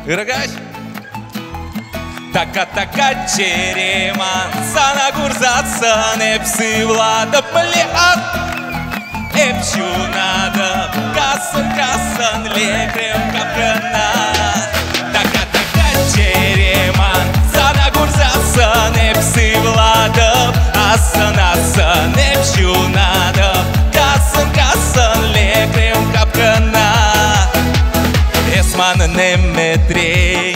Ragaç. Така-така череман, sana gurzatsın hepsi vlada плят. Hepsi надо, kasın lekrem kapkana. Така-така череман, sana gurzatsın hepsi vlada asın hepsi надо, kasın lekrem kapkana. Esmanın emmetrey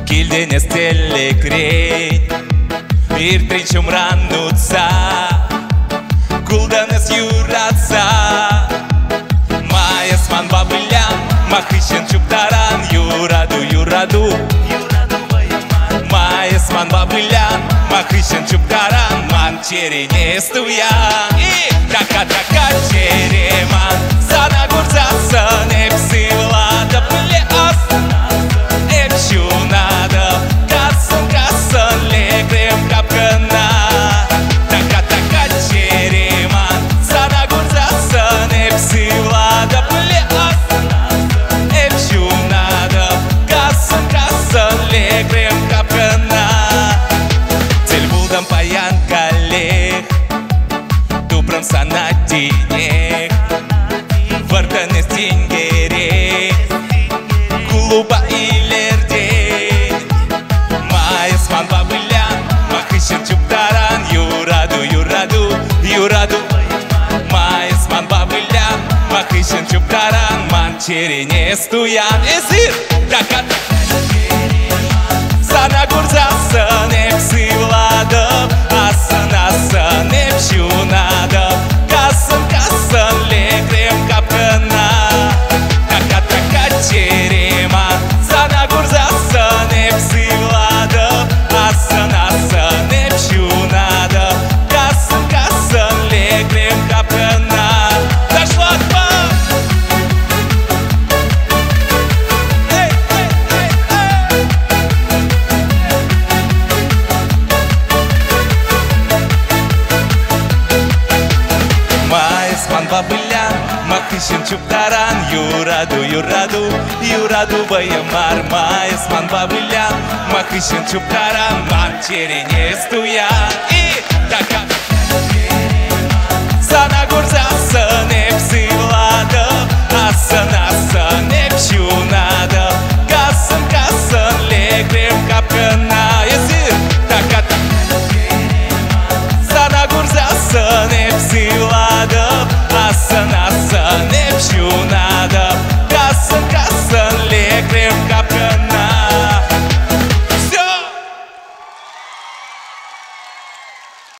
Kildeniz telekrey Irtriçim ranutsa Kuldanız yuratsa Maesman babılan Mahışın çuptaran Yuradu Maesman babılan Mahışın çuptaran Mançerine stuyan Така-така череман Sana gurzatsın hepsi vlada плят. Hepsi надо, kasın lekrem kapkana. Така-така череман Sana gurzatsın hepsi vlada плят. Hepsi надо, kasın lekrem kapkana. Цель булдам паян коллег Дубрам санат денег Варданыз тенгерек Клуба илерде Маесман babılan Mahışın çuptaran Yuradu Maesman babılan Mahışın çuptaran Mançerine stuyan Esir Така-така Sana gurzatsın hepsi vlada Asın hepsi надо Kasın lekrem kapkana. Така-така череман Sana gurzatsın hepsi vlada Asın hepsi надо Kasın lekrem kapkana. Дошло два! Maesman babılan Mahışın çuptaran Yuradu bayamar Maesman babılan Mahışın çuptaran Mançerine stuyan Sana gurzatsın hepsi